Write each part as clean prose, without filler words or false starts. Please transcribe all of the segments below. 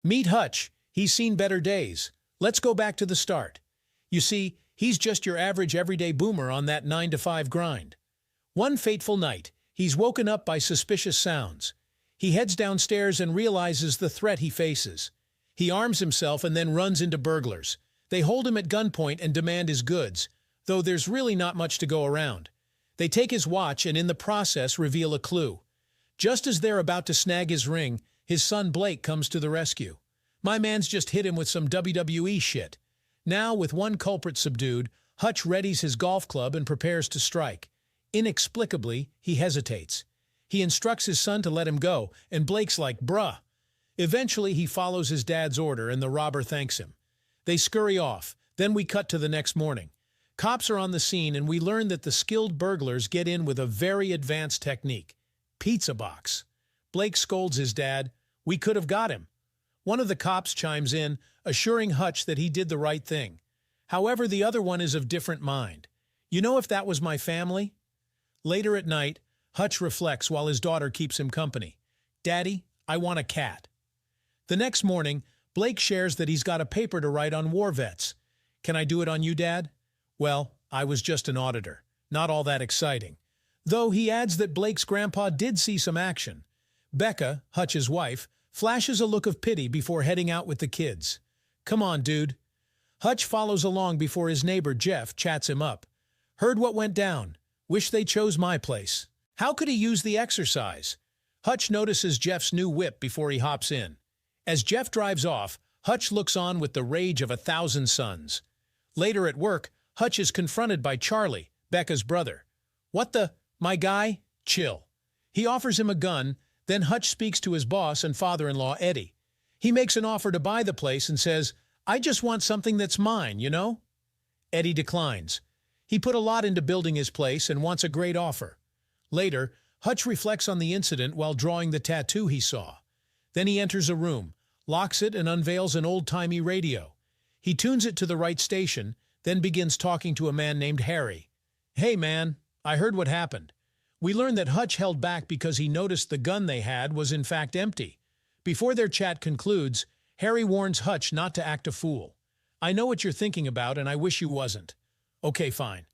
Meet Hutch. He's seen better days. Let's go back to the start. You see, he's just your average everyday boomer on that 9 to 5 grind. One fateful night, he's woken up by suspicious sounds. He heads downstairs and realizes the threat he faces. He arms himself and then runs into burglars. They hold him at gunpoint and demand his goods, though there's really not much to go around. They take his watch and in the process reveal a clue. Just as they're about to snag his ring, his son Blake comes to the rescue. My man's just hit him with some WWE shit. Now, with one culprit subdued, Hutch readies his golf club and prepares to strike. Inexplicably, he hesitates. He instructs his son to let him go, and Blake's like, bruh. Eventually, he follows his dad's order and the robber thanks him. They scurry off. Then we cut to the next morning. Cops are on the scene and we learn that the skilled burglars get in with a very advanced technique. Pizza box. Blake scolds his dad. We could have got him. One of the cops chimes in, assuring Hutch that he did the right thing. However, the other one is of different mind. You know, if that was my family? Later at night, Hutch reflects while his daughter keeps him company. Daddy, I want a cat. The next morning, Blake shares that he's got a paper to write on war vets. Can I do it on you, Dad? Well, I was just an auditor. Not all that exciting. Though he adds that Blake's grandpa did see some action. Becca, Hutch's wife, flashes a look of pity before heading out with the kids. Come on, dude. Hutch follows along before his neighbor Jeff chats him up. Heard what went down. Wish they chose my place. How could he use the exercise? Hutch notices Jeff's new whip before he hops in. As Jeff drives off, Hutch looks on with the rage of 1,000 suns. Later at work, Hutch is confronted by Charlie, Becca's brother. What the? My guy? Chill. He offers him a gun, then Hutch speaks to his boss and father-in-law Eddie. He makes an offer to buy the place and says, I just want something that's mine, you know? Eddie declines. He put a lot into building his place and wants a great offer. Later, Hutch reflects on the incident while drawing the tattoo he saw. Then he enters a room, locks it and unveils an old-timey radio. He tunes it to the right station, then begins talking to a man named Harry. Hey man, I heard what happened. We learned that Hutch held back because he noticed the gun they had was in fact empty. Before their chat concludes, Harry warns Hutch not to act a fool. I know what you're thinking about and I wish you wasn't. Okay, fine.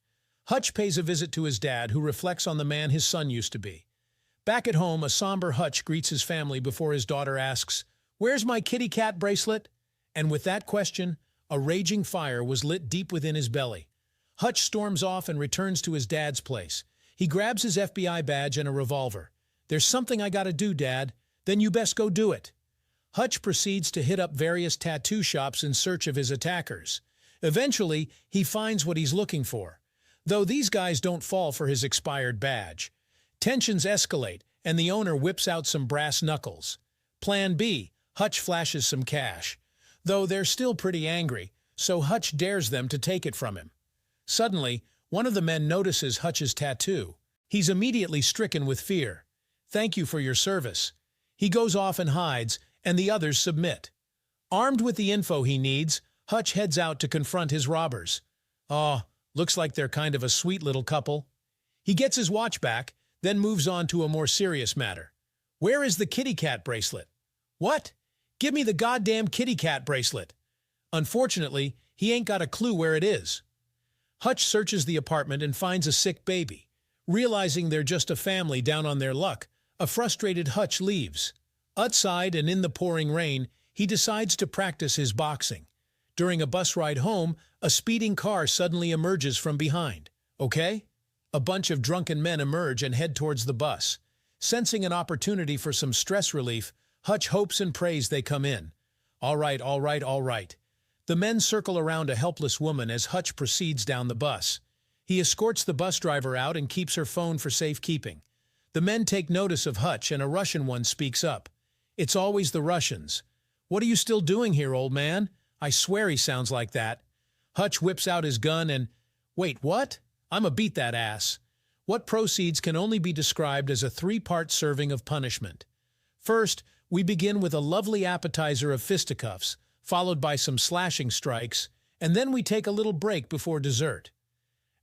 Hutch pays a visit to his dad, who reflects on the man his son used to be. Back at home, a somber Hutch greets his family before his daughter asks, Where's my kitty cat bracelet? And with that question, a raging fire was lit deep within his belly. Hutch storms off and returns to his dad's place. He grabs his FBI badge and a revolver. There's something I gotta do, Dad. Then you best go do it. Hutch proceeds to hit up various tattoo shops in search of his attackers. Eventually, he finds what he's looking for. Though these guys don't fall for his expired badge. Tensions escalate, and the owner whips out some brass knuckles. Plan B, Hutch flashes some cash. Though they're still pretty angry, so Hutch dares them to take it from him. Suddenly, one of the men notices Hutch's tattoo. He's immediately stricken with fear. Thank you for your service. He goes off and hides, and the others submit. Armed with the info he needs, Hutch heads out to confront his robbers. Oh, looks like they're kind of a sweet little couple. He gets his watch back, then moves on to a more serious matter. Where is the kitty cat bracelet? What? Give me the goddamn kitty cat bracelet. Unfortunately, he ain't got a clue where it is. Hutch searches the apartment and finds a sick baby. Realizing they're just a family down on their luck, a frustrated Hutch leaves. Outside and in the pouring rain, he decides to practice his boxing. During a bus ride home, a speeding car suddenly emerges from behind. Okay? A bunch of drunken men emerge and head towards the bus. Sensing an opportunity for some stress relief, Hutch hopes and prays they come in. All right, all right, all right. The men circle around a helpless woman as Hutch proceeds down the bus. He escorts the bus driver out and keeps her phone for safekeeping. The men take notice of Hutch and a Russian one speaks up. It's always the Russians. What are you still doing here, old man? I swear he sounds like that. Hutch whips out his gun and... Wait, what? I'ma beat that ass. What proceeds can only be described as a 3-part serving of punishment. First, we begin with a lovely appetizer of fisticuffs, followed by some slashing strikes, and then we take a little break before dessert.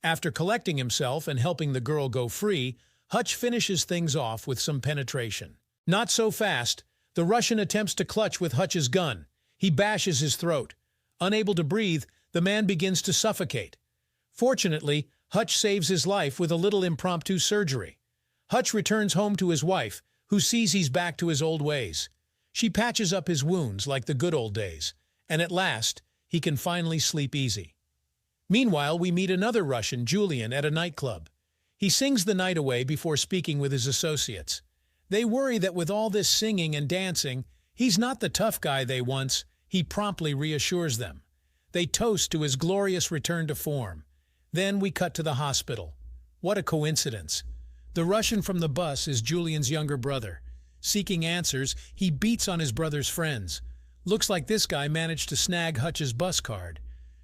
After collecting himself and helping the girl go free, Hutch finishes things off with some penetration. Not so fast. The Russian attempts to clutch with Hutch's gun. He bashes his throat. Unable to breathe, the man begins to suffocate. Fortunately, Hutch saves his life with a little impromptu surgery. Hutch returns home to his wife, who sees he's back to his old ways. She patches up his wounds like the good old days, and at last, he can finally sleep easy. Meanwhile, we meet another Russian, Julian, at a nightclub. He sings the night away before speaking with his associates. They worry that with all this singing and dancing, he's not the tough guy they once. He promptly reassures them. They toast to his glorious return to form. Then we cut to the hospital. What a coincidence. The Russian from the bus is Julian's younger brother. Seeking answers, he beats on his brother's friends. Looks like this guy managed to snag Hutch's bus card.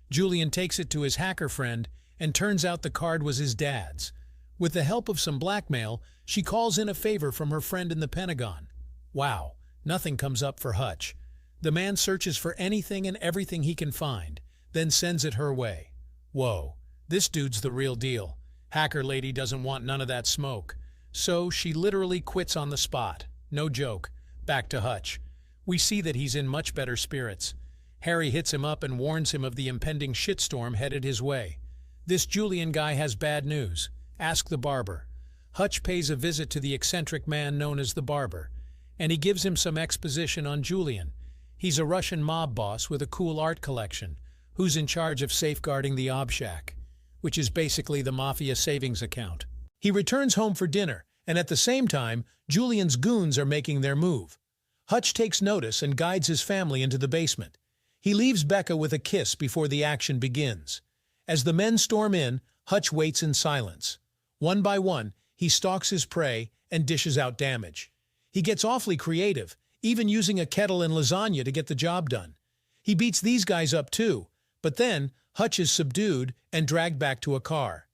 Julian takes it to his hacker friend, and turns out the card was his dad's. With the help of some blackmail, she calls in a favor from her friend in the Pentagon. Wow, nothing comes up for Hutch. The man searches for anything and everything he can find, then sends it her way. Whoa, this dude's the real deal. Hacker lady doesn't want none of that smoke. So she literally quits on the spot. No joke. Back to Hutch. We see that he's in much better spirits. Harry hits him up and warns him of the impending shitstorm headed his way. This Julian guy has bad news. Ask the barber. Hutch pays a visit to the eccentric man known as the barber, and he gives him some exposition on Julian. He's a Russian mob boss with a cool art collection, who's in charge of safeguarding the Obshak, which is basically the mafia savings account. He returns home for dinner, and at the same time, Julian's goons are making their move. Hutch takes notice and guides his family into the basement. He leaves Becca with a kiss before the action begins. As the men storm in, Hutch waits in silence. One by one, he stalks his prey and dishes out damage. He gets awfully creative, even using a kettle and lasagna to get the job done. He beats these guys up too, but then Hutch is subdued and dragged back to a car.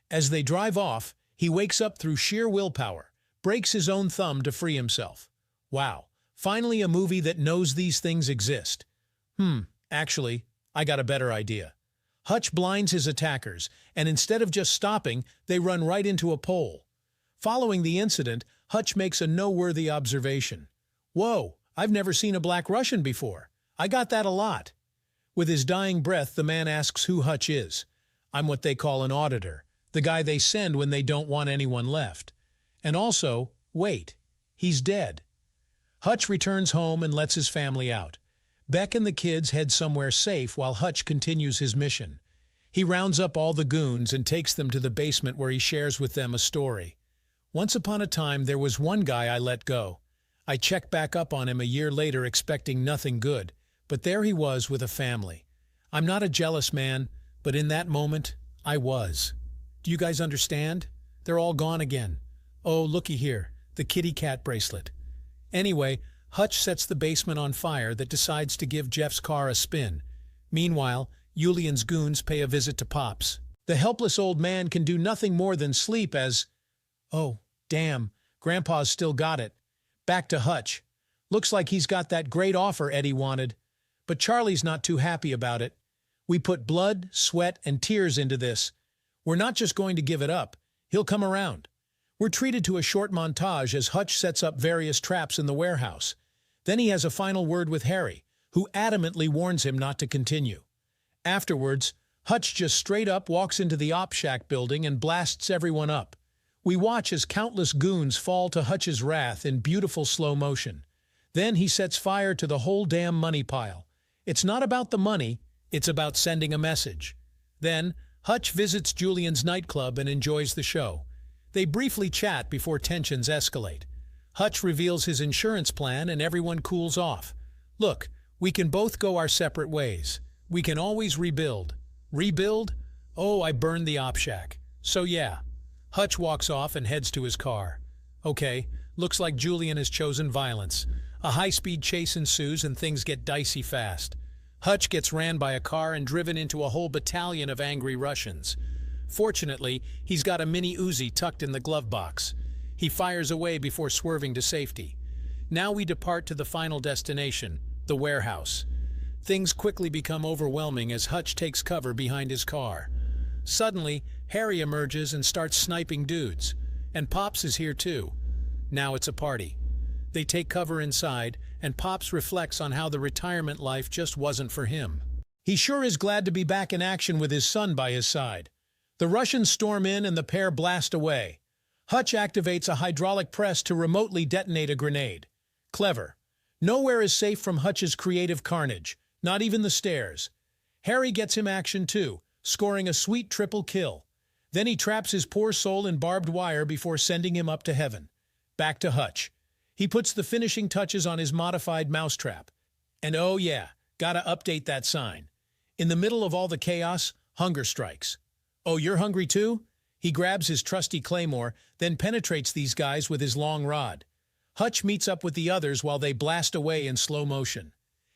As they drive off, he wakes up through sheer willpower, breaks his own thumb to free himself. Wow, finally a movie that knows these things exist. Actually, I got a better idea. Hutch blinds his attackers, and instead of just stopping, they run right into a pole. Following the incident, Hutch makes a noteworthy observation. Whoa, I've never seen a black Russian before. I got that a lot. With his dying breath, the man asks who Hutch is. I'm what they call an auditor, the guy they send when they don't want anyone left. And also, wait, he's dead. Hutch returns home and lets his family out. Beck and the kids head somewhere safe while Hutch continues his mission. He rounds up all the goons and takes them to the basement where he shares with them a story. Once upon a time, there was one guy I let go. I checked back up on him a year later expecting nothing good, but there he was with a family. I'm not a jealous man, but in that moment, I was. Do you guys understand? They're all gone again. Oh, looky here, the kitty cat bracelet. Anyway, Hutch sets the basement on fire that decides to give Jeff's car a spin. Meanwhile, Julian's goons pay a visit to Pops. The helpless old man can do nothing more than sleep as... Oh, damn, Grandpa's still got it. Back to Hutch. Looks like he's got that great offer Eddie wanted. But Charlie's not too happy about it. We put blood, sweat, and tears into this. We're not just going to give it up. He'll come around. We're treated to a short montage as Hutch sets up various traps in the warehouse. Then he has a final word with Harry, who adamantly warns him not to continue. Afterwards, Hutch just straight up walks into the Obshak building and blasts everyone up. We watch as countless goons fall to Hutch's wrath in beautiful slow motion. Then he sets fire to the whole damn money pile. It's not about the money, it's about sending a message. Then, Hutch visits Julian's nightclub and enjoys the show. They briefly chat before tensions escalate. Hutch reveals his insurance plan and everyone cools off. Look, we can both go our separate ways. We can always rebuild. Rebuild? Oh, I burned the Obshak. So yeah. Hutch walks off and heads to his car. Okay, looks like Julian has chosen violence. A high-speed chase ensues and things get dicey fast. Hutch gets ran by a car and driven into a whole battalion of angry Russians. Fortunately, he's got a mini Uzi tucked in the glove box. He fires away before swerving to safety. Now we depart to the final destination, the warehouse. Things quickly become overwhelming as Hutch takes cover behind his car. Suddenly, Harry emerges and starts sniping dudes. And Pops is here too. Now it's a party. They take cover inside, and Pops reflects on how the retirement life just wasn't for him. He sure is glad to be back in action with his son by his side. The Russians storm in and the pair blast away. Hutch activates a hydraulic press to remotely detonate a grenade. Clever. Nowhere is safe from Hutch's creative carnage, not even the stairs. Harry gets him action too, scoring a sweet triple kill. Then he traps his poor soul in barbed wire before sending him up to heaven. Back to Hutch. He puts the finishing touches on his modified mousetrap. And oh yeah, gotta update that sign. In the middle of all the chaos, hunger strikes. Oh, you're hungry too? He grabs his trusty claymore, then penetrates these guys with his long rod. Hutch meets up with the others while they blast away in slow motion.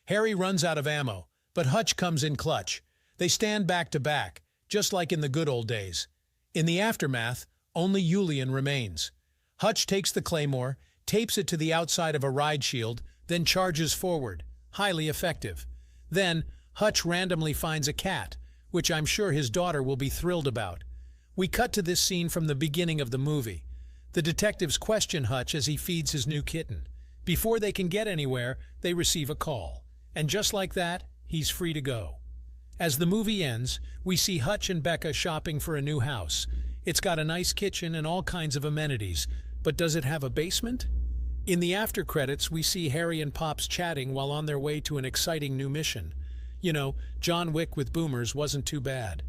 Harry runs out of ammo, but Hutch comes in clutch. They stand back to back, just like in the good old days. In the aftermath, only Julian remains. Hutch takes the claymore, tapes it to the outside of a ride shield, then charges forward. Highly effective. Then, Hutch randomly finds a cat, which I'm sure his daughter will be thrilled about. We cut to this scene from the beginning of the movie. The detectives question Hutch as he feeds his new kitten. Before they can get anywhere, they receive a call. And just like that, he's free to go. As the movie ends, we see Hutch and Becca shopping for a new house. It's got a nice kitchen and all kinds of amenities, but does it have a basement? In the after credits, we see Harry and Pops chatting while on their way to an exciting new mission. You know, John Wick with boomers wasn't too bad.